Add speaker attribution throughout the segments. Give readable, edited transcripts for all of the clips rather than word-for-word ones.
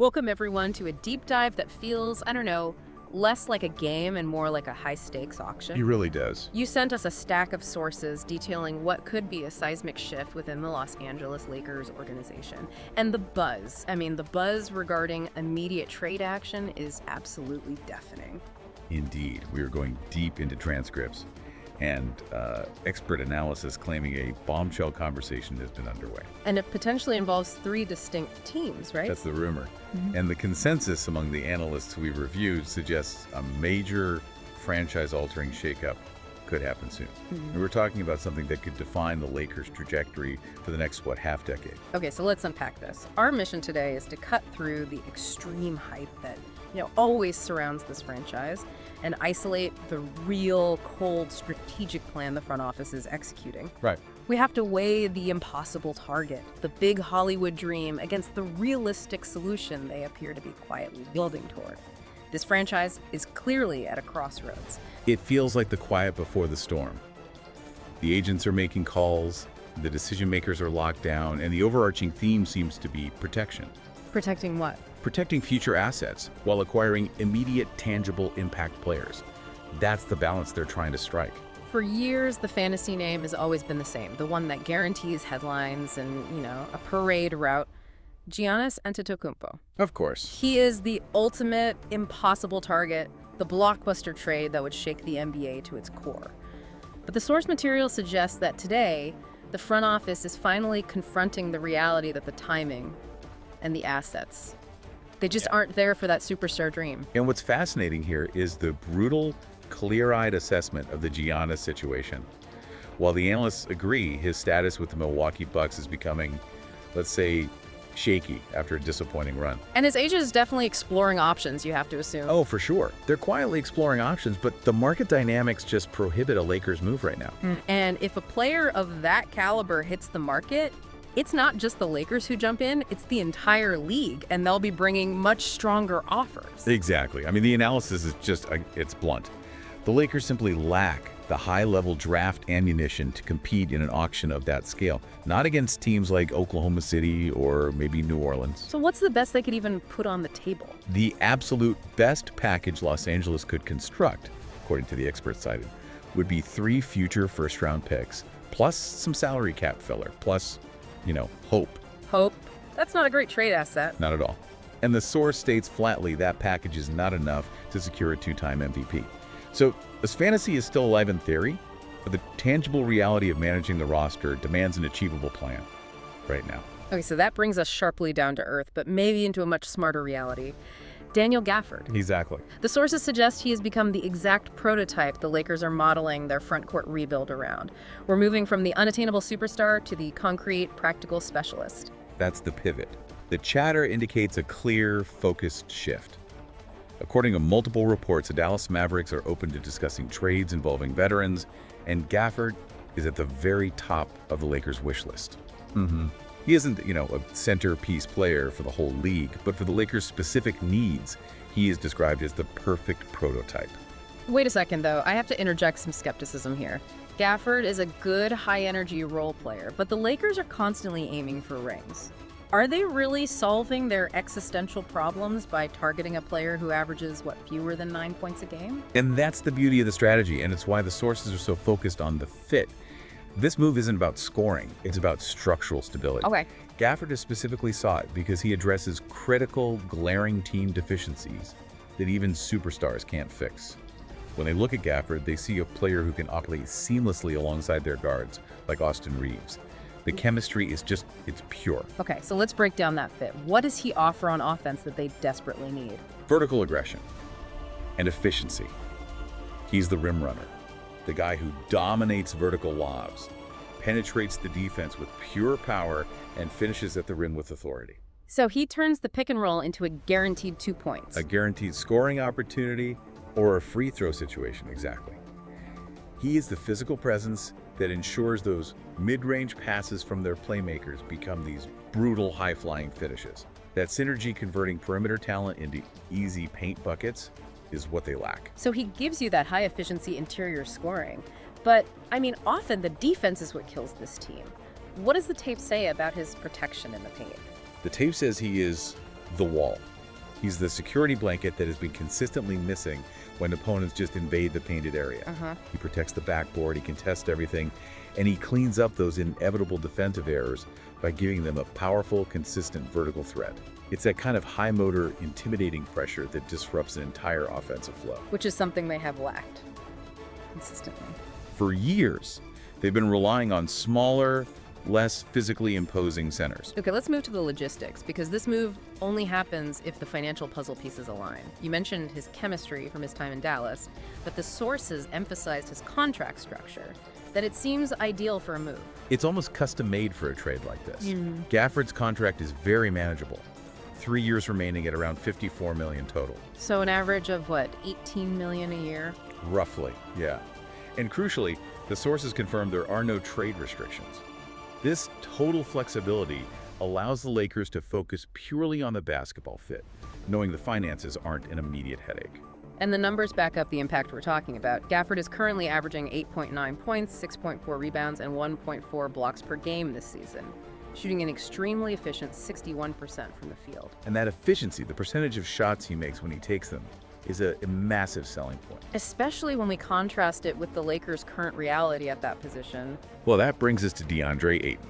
Speaker 1: Welcome, everyone, to a deep dive that feels, I don't know, less like a game and more like a high-stakes
Speaker 2: He
Speaker 1: auction.
Speaker 2: really does.
Speaker 1: You sent us a stack of sources detailing what could be a seismic shift within the Los Angeles Lakers organization. And the buzz regarding immediate trade action is absolutely deafening.
Speaker 2: Indeed. We are going deep into transcripts and expert analysis claiming a bombshell conversation has been underway.
Speaker 1: And it potentially involves three distinct teams, right?
Speaker 2: That's the rumor. And the consensus among the analysts we've reviewed suggests a major franchise-altering shakeup could happen soon. And we're talking about something that could define the Lakers' trajectory for the next, half decade.
Speaker 1: Okay, so let's unpack this. Our mission today is to cut through the extreme hype that, always surrounds this franchise and isolate the real, cold, strategic plan the front office is executing.
Speaker 2: Right.
Speaker 1: We have to weigh the impossible target, the big Hollywood dream, against the realistic solution they appear to be quietly building toward. This franchise is clearly at a crossroads.
Speaker 2: It feels like the quiet before the storm. The agents are making calls, the decision makers are locked down, and the overarching theme seems to be protection.
Speaker 1: Protecting what?
Speaker 2: Protecting future assets while acquiring immediate, tangible impact players. That's the balance they're trying to strike.
Speaker 1: For years, the fantasy name has always been the same, the one that guarantees headlines and, a parade route. Giannis Antetokounmpo.
Speaker 2: Of course.
Speaker 1: He is the ultimate impossible target, the blockbuster trade that would shake the NBA to its core. But the source material suggests that today, the front office is finally confronting the reality that the timing and the assets, they just aren't there for that superstar dream.
Speaker 2: And what's fascinating here is the brutal, clear-eyed assessment of the Giannis situation. While the analysts agree his status with the Milwaukee Bucks is becoming, let's say, shaky after a disappointing run.
Speaker 1: And his agent is definitely exploring options, you have to assume.
Speaker 2: Oh, for sure. They're quietly exploring options, but the market dynamics just prohibit a Lakers move right now.
Speaker 1: And if a player of that caliber hits the market, it's not just the Lakers who jump in, it's the entire league, and they'll be bringing much stronger offers.
Speaker 2: Exactly. I mean, the analysis is just, it's blunt. The Lakers simply lack the high-level draft ammunition to compete in an auction of that scale, not against teams like Oklahoma City or maybe New Orleans.
Speaker 1: So what's the best they could even put on the table?
Speaker 2: The absolute best package Los Angeles could construct, according to the experts cited, would be 3 future first-round picks, plus some salary cap filler, plus, hope.
Speaker 1: Hope? That's not a great trade asset.
Speaker 2: Not at all. And the source states flatly that package is not enough to secure a 2-time MVP. So, this fantasy is still alive in theory, but the tangible reality of managing the roster demands an achievable plan right now.
Speaker 1: Okay, so that brings us sharply down to earth, but maybe into a much smarter reality. Daniel Gafford.
Speaker 2: Exactly.
Speaker 1: The sources suggest he has become the exact prototype the Lakers are modeling their front court rebuild around. We're moving from the unattainable superstar to the concrete, practical specialist.
Speaker 2: That's the pivot. The chatter indicates a clear, focused shift. According to multiple reports, the Dallas Mavericks are open to discussing trades involving veterans, and Gafford is at the very top of the Lakers' wish list. He isn't, a centerpiece player for the whole league, but for the Lakers' specific needs, he is described as the perfect prototype.
Speaker 1: Wait a second, though. I have to interject some skepticism here. Gafford is a good, high-energy role player, but the Lakers are constantly aiming for rings. Are they really solving their existential problems by targeting a player who averages, fewer than 9 points a game?
Speaker 2: And that's the beauty of the strategy, and it's why the sources are so focused on the fit. This move isn't about scoring, it's about structural stability.
Speaker 1: Okay.
Speaker 2: Gafford is specifically sought because he addresses critical, glaring team deficiencies that even superstars can't fix. When they look at Gafford, they see a player who can operate seamlessly alongside their guards, like Austin Reeves. The chemistry is it's pure.
Speaker 1: Okay, so let's break down that fit. What does he offer on offense that they desperately need?
Speaker 2: Vertical aggression and efficiency. He's the rim runner, the guy who dominates vertical lobs, penetrates the defense with pure power, and finishes at the rim with authority.
Speaker 1: So he turns the pick and roll into a guaranteed 2 points.
Speaker 2: A guaranteed scoring opportunity or a free throw situation, exactly. He is the physical presence that ensures those mid-range passes from their playmakers become these brutal, high-flying finishes. That synergy converting perimeter talent into easy paint buckets is what they lack.
Speaker 1: So he gives you that high-efficiency interior scoring. But, often the defense is what kills this team. What does the tape say about his protection in the paint?
Speaker 2: The tape says he is the wall. He's the security blanket that has been consistently missing when opponents just invade the painted area. He protects the backboard, he contests everything, and he cleans up those inevitable defensive errors by giving them a powerful, consistent vertical threat. It's that kind of high-motor, intimidating pressure that disrupts an entire offensive flow.
Speaker 1: Which is something they have lacked consistently.
Speaker 2: For years, they've been relying on smaller, less physically imposing centers.
Speaker 1: Okay, let's move to the logistics, because this move only happens if the financial puzzle pieces align. You mentioned his chemistry from his time in Dallas, but the sources emphasized his contract structure, that it seems ideal for a move.
Speaker 2: It's almost custom-made for a trade like this. Gafford's contract is very manageable. 3 years remaining at around $54 million total.
Speaker 1: So an average of, what, $18 million a year?
Speaker 2: Roughly, yeah. And crucially, the sources confirm there are no trade restrictions. This total flexibility allows the Lakers to focus purely on the basketball fit, knowing the finances aren't an immediate headache.
Speaker 1: And the numbers back up the impact we're talking about. Gafford is currently averaging 8.9 points, 6.4 rebounds, and 1.4 blocks per game this season, shooting an extremely efficient 61% from the field.
Speaker 2: And that efficiency, the percentage of shots he makes when he takes them, is a massive selling point.
Speaker 1: Especially when we contrast it with the Lakers' current reality at that position.
Speaker 2: Well, that brings us to DeAndre Ayton.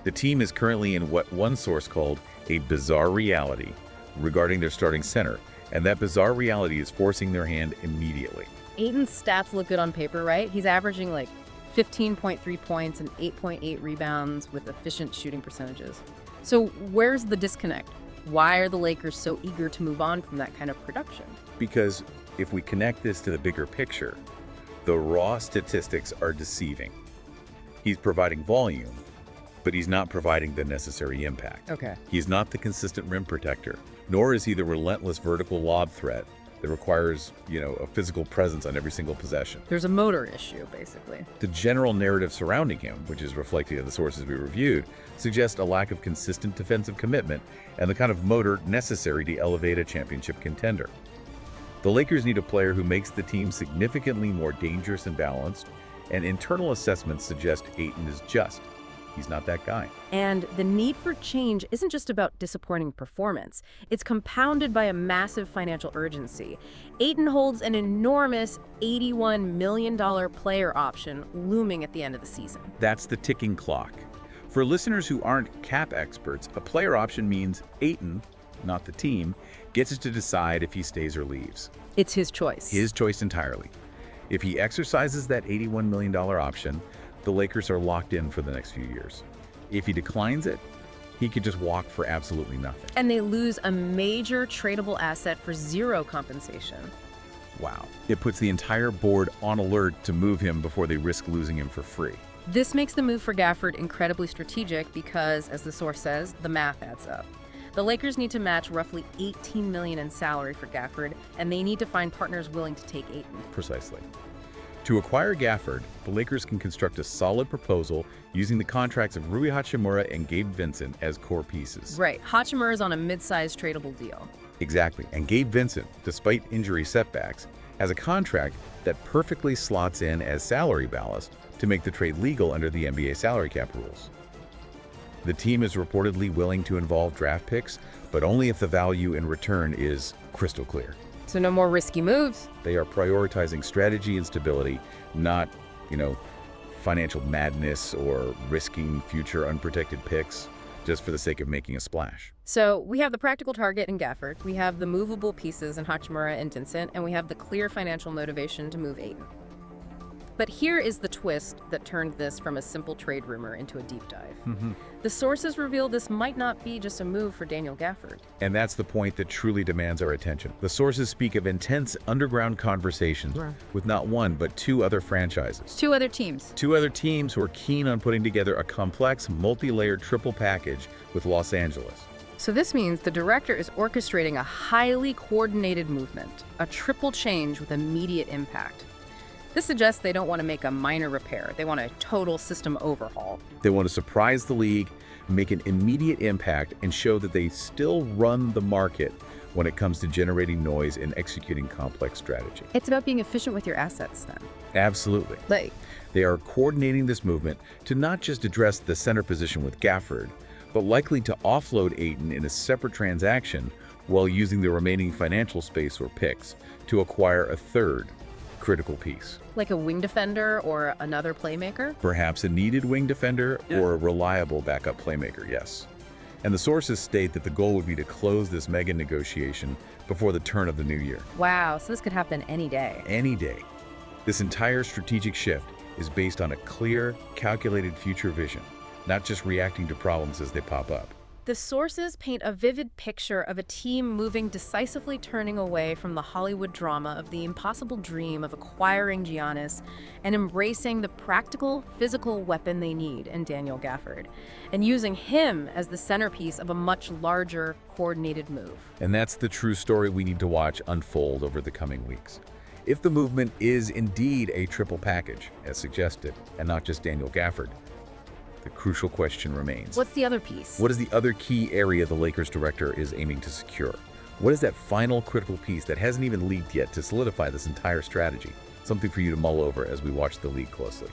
Speaker 2: The team is currently in what one source called a bizarre reality regarding their starting center, and that bizarre reality is forcing their hand immediately.
Speaker 1: Ayton's stats look good on paper, right? He's averaging like 15.3 points and 8.8 rebounds with efficient shooting percentages. So where's the disconnect? Why are the Lakers so eager to move on from that kind of production?
Speaker 2: Because if we connect this to the bigger picture, the raw statistics are deceiving. He's providing volume, but he's not providing the necessary impact.
Speaker 1: Okay.
Speaker 2: He's not the consistent rim protector, nor is he the relentless vertical lob threat that requires, a physical presence on every single possession.
Speaker 1: There's a motor issue, basically.
Speaker 2: The general narrative surrounding him, which is reflected in the sources we reviewed, suggests a lack of consistent defensive commitment and the kind of motor necessary to elevate a championship contender. The Lakers need a player who makes the team significantly more dangerous and balanced, and internal assessments suggest Ayton is just. He's not that guy.
Speaker 1: And the need for change isn't just about disappointing performance. It's compounded by a massive financial urgency. Ayton holds an enormous $81 million player option looming at the end of the season.
Speaker 2: That's the ticking clock. For listeners who aren't cap experts, a player option means Ayton, not the team, gets to decide if he stays or leaves.
Speaker 1: It's his choice.
Speaker 2: His choice entirely. If he exercises that $81 million option, the Lakers are locked in for the next few years. If he declines it, he could just walk for absolutely nothing.
Speaker 1: And they lose a major tradable asset for zero compensation.
Speaker 2: Wow. It puts the entire board on alert to move him before they risk losing him for free.
Speaker 1: This makes the move for Gafford incredibly strategic because, as the source says, the math adds up. The Lakers need to match roughly $18 million in salary for Gafford, and they need to find partners willing to take Ayton.
Speaker 2: Precisely. To acquire Gafford, the Lakers can construct a solid proposal using the contracts of Rui Hachimura and Gabe Vincent as core pieces.
Speaker 1: Right. Hachimura is on a mid-sized tradable deal.
Speaker 2: Exactly. And Gabe Vincent, despite injury setbacks, has a contract that perfectly slots in as salary ballast to make the trade legal under the NBA salary cap rules. The team is reportedly willing to involve draft picks, but only if the value in return is crystal clear.
Speaker 1: So no more risky moves.
Speaker 2: They are prioritizing strategy and stability, not, financial madness or risking future unprotected picks just for the sake of making a splash.
Speaker 1: So we have the practical target in Gafford, we have the movable pieces in Hachimura and Vincent, and we have the clear financial motivation to move Ayton. But here is the twist that turned this from a simple trade rumor into a deep dive. The sources reveal this might not be just a move for Daniel Gafford.
Speaker 2: And that's the point that truly demands our attention. The sources speak of intense underground conversations with not one, but two other franchises.
Speaker 1: Two other teams.
Speaker 2: Two other teams who are keen on putting together a complex, multi-layered triple package with Los Angeles.
Speaker 1: So this means the director is orchestrating a highly coordinated movement, a triple change with immediate impact. This suggests they don't want to make a minor repair. They want a total system overhaul.
Speaker 2: They want to surprise the league, make an immediate impact, and show that they still run the market when it comes to generating noise and executing complex strategy.
Speaker 1: It's about being efficient with your assets then.
Speaker 2: Absolutely. They are coordinating this movement to not just address the center position with Gafford, but likely to offload Ayton in a separate transaction while using the remaining financial space or picks to acquire a third critical piece.
Speaker 1: Like a wing defender or another playmaker?
Speaker 2: Perhaps a needed wing defender
Speaker 3: Yeah.
Speaker 2: or a reliable backup playmaker, yes. And the sources state that the goal would be to close this mega negotiation before the turn of the new year.
Speaker 1: Wow, so this could happen any day.
Speaker 2: Any day. This entire strategic shift is based on a clear, calculated future vision, not just reacting to problems as they pop up.
Speaker 1: The sources paint a vivid picture of a team moving decisively, turning away from the Hollywood drama of the impossible dream of acquiring Giannis and embracing the practical, physical weapon they need in Daniel Gafford, and using him as the centerpiece of a much larger, coordinated move.
Speaker 2: And that's the true story we need to watch unfold over the coming weeks. If the movement is indeed a triple package, as suggested, and not just Daniel Gafford, the crucial question remains.
Speaker 1: What's the other piece?
Speaker 2: What is the other key area the Lakers director is aiming to secure? What is that final critical piece that hasn't even leaked yet to solidify this entire strategy? Something for you to mull over as we watch the league closely.